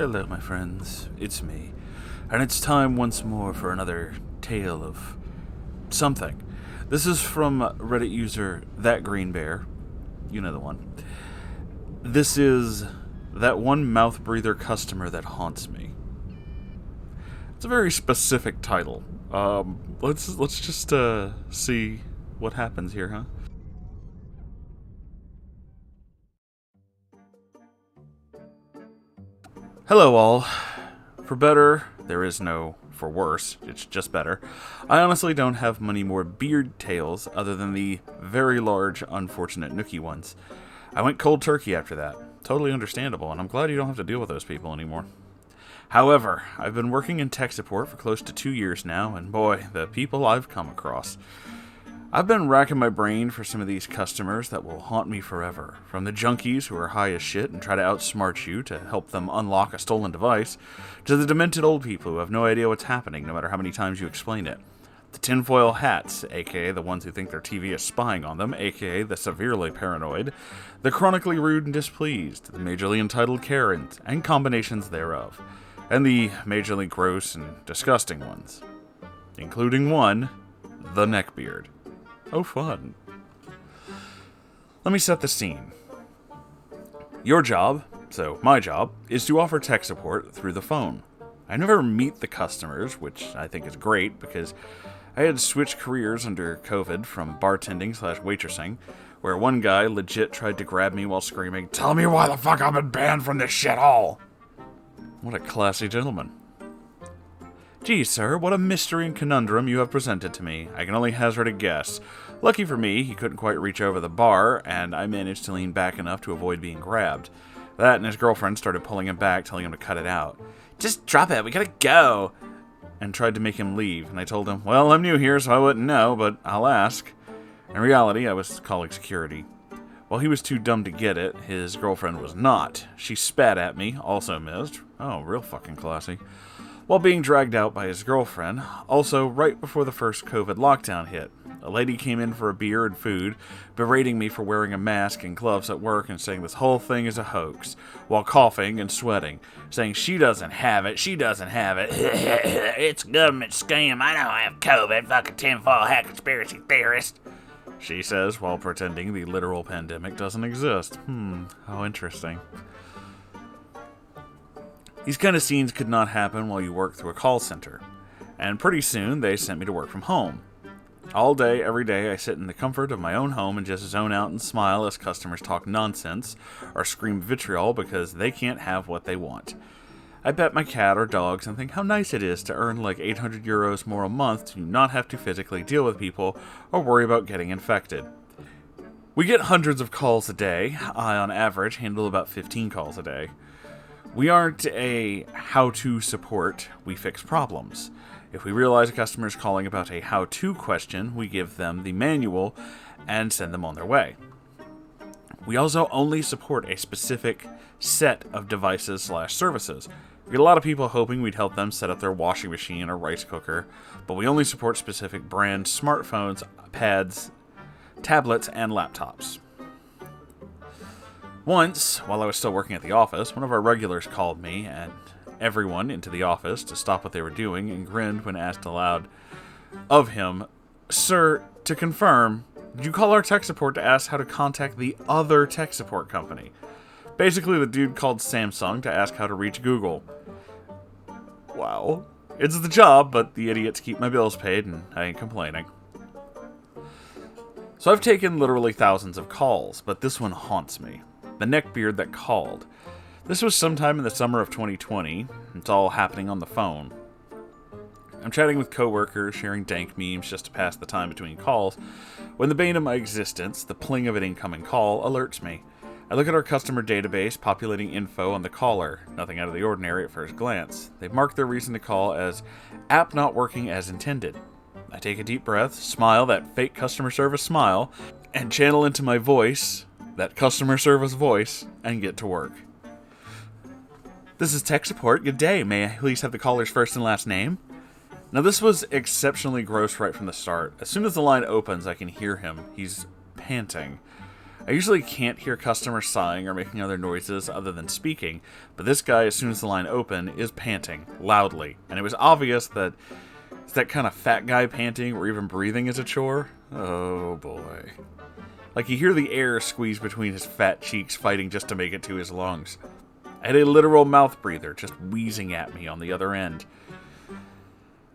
Hello, my friends. It's me. And it's time once more for another tale of something. This is from Reddit user That Green Bear. You know the one. This is that one Mouthbreather customer that haunts me. It's a very specific title. Let's just see what happens here, huh? Hello, all. For better, there is no for worse. It's just better. I honestly don't have many more beard tales other than the very large, unfortunate nookie ones. I went cold turkey after that. Totally understandable, and I'm glad you don't have to deal with those people anymore. However, I've been working in tech support for close to 2 years now, and boy, the people I've come across. I've been racking my brain for some of these customers that will haunt me forever. From the junkies who are high as shit and try to outsmart you to help them unlock a stolen device, to the demented old people who have no idea what's happening no matter how many times you explain it. The tinfoil hats, aka the ones who think their TV is spying on them, aka the severely paranoid. The chronically rude and displeased, the majorly entitled Karens, and combinations thereof. And the majorly gross and disgusting ones. Including one, the neckbeard. Oh, fun. Let me set the scene. Your job, so my job, is to offer tech support through the phone. I never meet the customers, which I think is great because I had switched careers under COVID from bartending/waitressing, where one guy legit tried to grab me while screaming, "Tell me why the fuck I've been banned from this shithole!" What a classy gentleman. Geez, sir, what a mystery and conundrum you have presented to me. I can only hazard a guess. Lucky for me, he couldn't quite reach over the bar, and I managed to lean back enough to avoid being grabbed. That and his girlfriend started pulling him back, telling him to cut it out. "Just drop it, we gotta go!" And tried to make him leave, and I told him, "Well, I'm new here, so I wouldn't know, but I'll ask." In reality, I was calling security. While he was too dumb to get it, his girlfriend was not. She spat at me, also missed. Oh, real fucking classy. While being dragged out by his girlfriend, also right before the first COVID lockdown hit. A lady came in for a beer and food, berating me for wearing a mask and gloves at work and saying this whole thing is a hoax, while coughing and sweating, saying she doesn't have it, it's a government scam, I know I have COVID, fucking tinfoil hat conspiracy theorist, she says while pretending the literal pandemic doesn't exist. How interesting. These kind of scenes could not happen while you work through a call center, and pretty soon they sent me to work from home. All day, every day, I sit in the comfort of my own home and just zone out and smile as customers talk nonsense or scream vitriol because they can't have what they want. I pet my cat or dogs and think how nice it is to earn like 800 euros more a month to not have to physically deal with people or worry about getting infected. We get hundreds of calls a day. I, on average, handle about 15 calls a day. We aren't a how-to support, we fix problems. If we realize a customer is calling about a how-to question, we give them the manual and send them on their way. We also only support a specific set of devices/services. We get a lot of people hoping we'd help them set up their washing machine or rice cooker, but we only support specific brand smartphones, pads, tablets, and laptops. Once, while I was still working at the office, one of our regulars called me and everyone into the office to stop what they were doing and grinned when asked aloud of him, "Sir, to confirm, did you call our tech support to ask how to contact the other tech support company?" Basically, the dude called Samsung to ask how to reach Google. Wow. It's the job, but the idiots keep my bills paid, and I ain't complaining. So I've taken literally thousands of calls, but this one haunts me. The neckbeard that called. This was sometime in the summer of 2020. It's all happening on the phone. I'm chatting with coworkers, sharing dank memes just to pass the time between calls, when the bane of my existence, the pling of an incoming call, alerts me. I look at our customer database, populating info on the caller. Nothing out of the ordinary at first glance. They've marked their reason to call as app not working as intended. I take a deep breath, smile that fake customer service smile, and channel into my voice, that customer service voice, and get to work. "This is tech support. Good day. May I please have the caller's first and last name?" Now this was exceptionally gross right from the start. As soon as the line opens, I can hear him. He's panting. I usually can't hear customers sighing or making other noises other than speaking, but this guy, as soon as the line opened, is panting loudly, and it was obvious that it's that kind of fat guy panting where even breathing is a chore. Oh boy. Like you hear the air squeeze between his fat cheeks fighting just to make it to his lungs. I had a literal mouth breather just wheezing at me on the other end.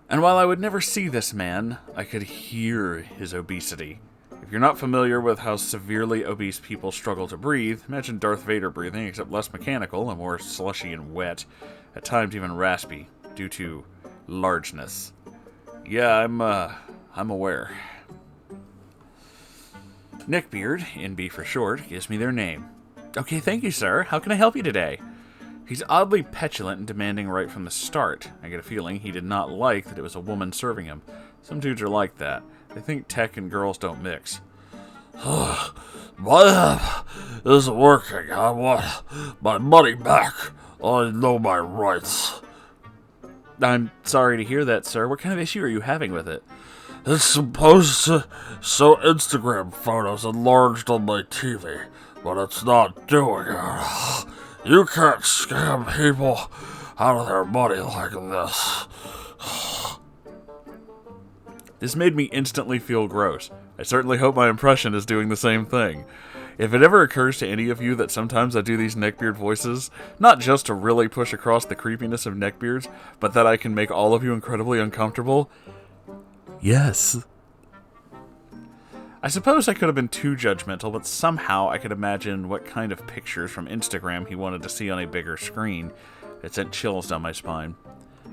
And while I would never see this man, I could hear his obesity. If you're not familiar with how severely obese people struggle to breathe, imagine Darth Vader breathing, except less mechanical and more slushy and wet, at times even raspy, due to largeness. Yeah, I'm aware. Neckbeard, NB for short, gives me their name. Okay, thank you, sir. How can I help you today? He's oddly petulant and demanding right from the start. I get a feeling he did not like that it was a woman serving him. Some dudes are like that. They think tech and girls don't mix. My app isn't working. I want my money back. I know my rights. I'm sorry to hear that, sir. What kind of issue are you having with it? It's supposed to show Instagram photos enlarged on my TV, but it's not doing it. You can't scam people out of their money like this. This made me instantly feel gross. I certainly hope my impression is doing the same thing. If it ever occurs to any of you that sometimes I do these neckbeard voices, not just to really push across the creepiness of neckbeards, but that I can make all of you incredibly uncomfortable, yes. I suppose I could have been too judgmental, but somehow I could imagine what kind of pictures from Instagram he wanted to see on a bigger screen. It sent chills down my spine.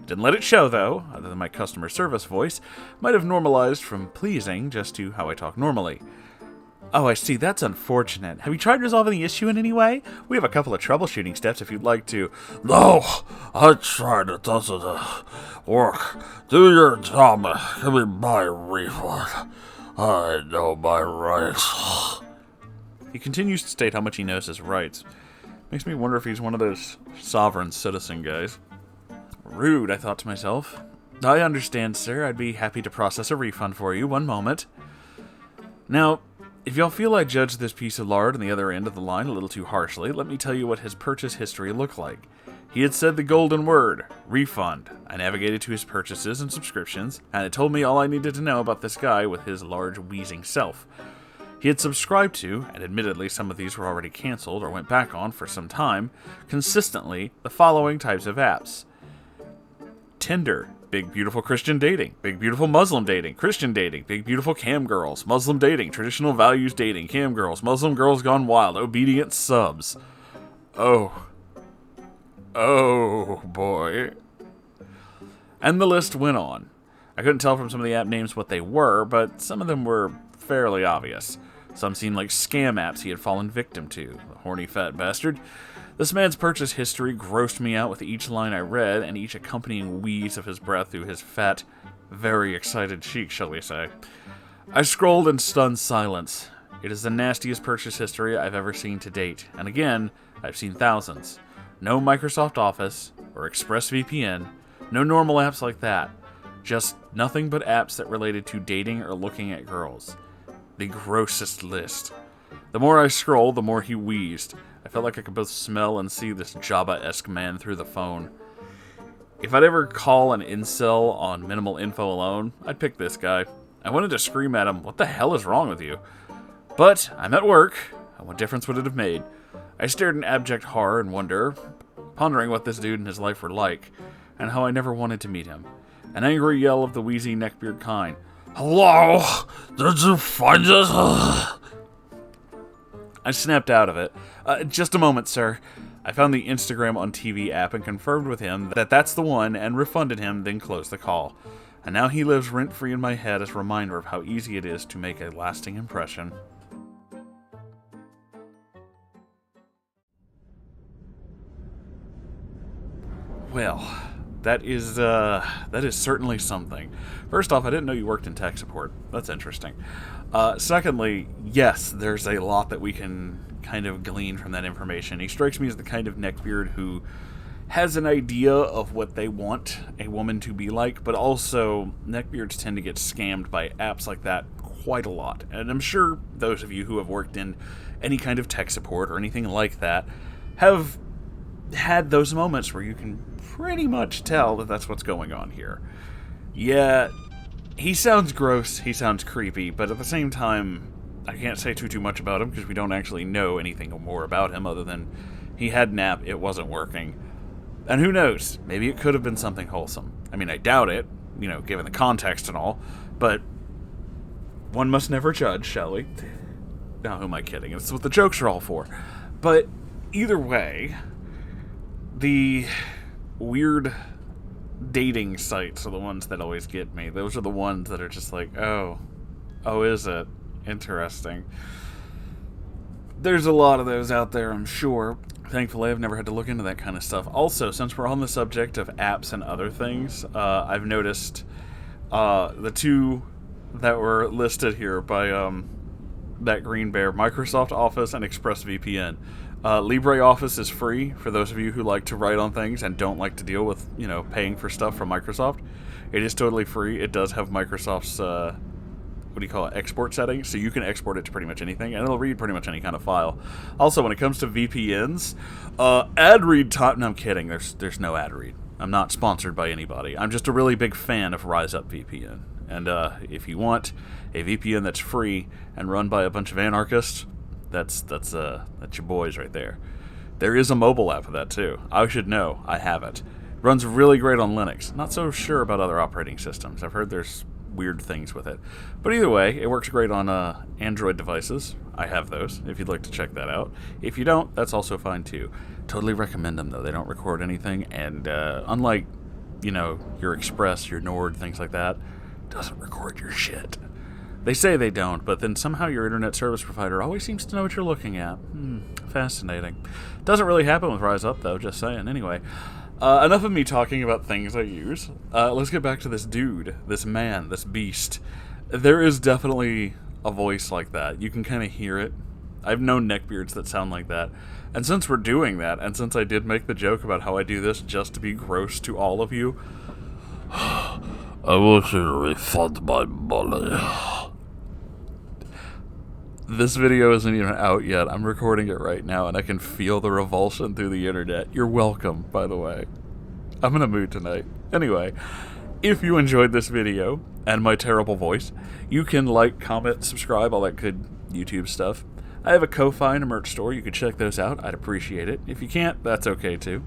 Didn't let it show, though, other than my customer service voice. Might have normalized from pleasing just to how I talk normally. Oh, I see. That's unfortunate. Have you tried resolving the issue in any way? We have a couple of troubleshooting steps if you'd like to. No, I tried. It doesn't work. Do your job. Give me my refund. I know my rights. He continues to state how much he knows his rights. Makes me wonder if he's one of those sovereign citizen guys. Rude, I thought to myself. I understand, sir. I'd be happy to process a refund for you. One moment. Now, if y'all feel I judged this piece of lard on the other end of the line a little too harshly, let me tell you what his purchase history looked like. He had said the golden word, refund. I navigated to his purchases and subscriptions, and it told me all I needed to know about this guy with his large wheezing self. He had subscribed to, and admittedly some of these were already canceled or went back on for some time, consistently the following types of apps. Tinder, big beautiful Christian dating, big beautiful Muslim dating, Christian dating, big beautiful cam girls, Muslim dating, traditional values dating, cam girls, Muslim girls gone wild, obedient subs. Oh boy. And the list went on. I couldn't tell from some of the app names what they were, but some of them were fairly obvious. Some seemed like scam apps he had fallen victim to, the horny fat bastard. This man's purchase history grossed me out with each line I read and each accompanying wheeze of his breath through his fat, very excited cheeks, shall we say. I scrolled in stunned silence. It is the nastiest purchase history I've ever seen to date, and again, I've seen thousands. No Microsoft Office or ExpressVPN, no normal apps like that. Just nothing but apps that related to dating or looking at girls. The grossest list. The more I scrolled, the more he wheezed. I felt like I could both smell and see this Jabba-esque man through the phone. If I'd ever call an incel on minimal info alone, I'd pick this guy. I wanted to scream at him, what the hell is wrong with you? But I'm at work, and what difference would it have made? I stared in abject horror and wonder, pondering what this dude and his life were like, and how I never wanted to meet him. An angry yell of the wheezy neckbeard kind. Hello? Did you find it? I snapped out of it. Just a moment, sir. I found the Instagram on TV app and confirmed with him that that's the one and refunded him, then closed the call. And now he lives rent-free in my head as a reminder of how easy it is to make a lasting impression. Well, that is certainly something. First off, I didn't know you worked in tech support. That's interesting. Secondly, yes, there's a lot that we can kind of glean from that information. He strikes me as the kind of neckbeard who has an idea of what they want a woman to be like, but also neckbeards tend to get scammed by apps like that quite a lot. And I'm sure those of you who have worked in any kind of tech support or anything like that have had those moments where you can pretty much tell that that's what's going on here. Yeah, he sounds gross, he sounds creepy, but at the same time, I can't say too much about him because we don't actually know anything more about him other than he had an app, it wasn't working. And who knows, maybe it could have been something wholesome. I mean, I doubt it, given the context and all, but one must never judge, shall we? Now, who am I kidding? It's what the jokes are all for. But either way, the weird dating sites are the ones that always get me. Those are the ones that are just like, oh, is it? Interesting. There's a lot of those out there, I'm sure. Thankfully, I've never had to look into that kind of stuff. Also, since we're on the subject of apps and other things, I've noticed the two that were listed here by that Green Bear, Microsoft Office and ExpressVPN. LibreOffice is free for those of you who like to write on things and don't like to deal with, paying for stuff from Microsoft. It is totally free. It does have Microsoft's export settings, so you can export it to pretty much anything, and it'll read pretty much any kind of file. Also, when it comes to VPNs, ad read time... No, I'm kidding. There's no ad read. I'm not sponsored by anybody. I'm just a really big fan of Rise Up VPN. And if you want a VPN that's free and run by a bunch of anarchists, that's your boys right there. There is a mobile app for that too. I should know. I have it. It runs really great on Linux. Not so sure about other operating systems. I've heard there's weird things with it. But either way, it works great on Android devices. I have those, if you'd like to check that out. If you don't, that's also fine too. Totally recommend them, though. They don't record anything, and unlike, your Express, your Nord, things like that, doesn't record your shit. They say they don't, but then somehow your internet service provider always seems to know what you're looking at. Fascinating. Doesn't really happen with Rise Up, though, just saying. Anyway, enough of me talking about things I use. Let's get back to this dude, this man, this beast. There is definitely a voice like that. You can kind of hear it. I've known neckbeards that sound like that. And since we're doing that, and since I did make the joke about how I do this just to be gross to all of you, I want you to refund my money. This video isn't even out yet. I'm recording it right now, and I can feel the revulsion through the internet. You're welcome, by the way. I'm in a mood tonight. Anyway, if you enjoyed this video and my terrible voice, you can like, comment, subscribe, all that good YouTube stuff. I have a Ko-Fi and a merch store. You could check those out. I'd appreciate it. If you can't, that's okay too.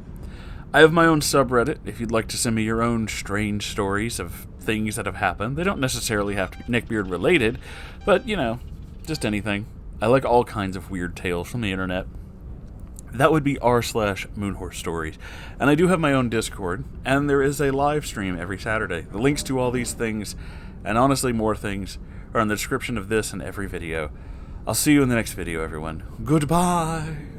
I have my own subreddit if you'd like to send me your own strange stories of things that have happened. They don't necessarily have to be neckbeard related, but, just anything. I like all kinds of weird tales from the internet. That would be r/Moonhorse Stories. And I do have my own Discord, and there is a live stream every Saturday. The links to all these things, and honestly more things, are in the description of this and every video. I'll see you in the next video, everyone. Goodbye!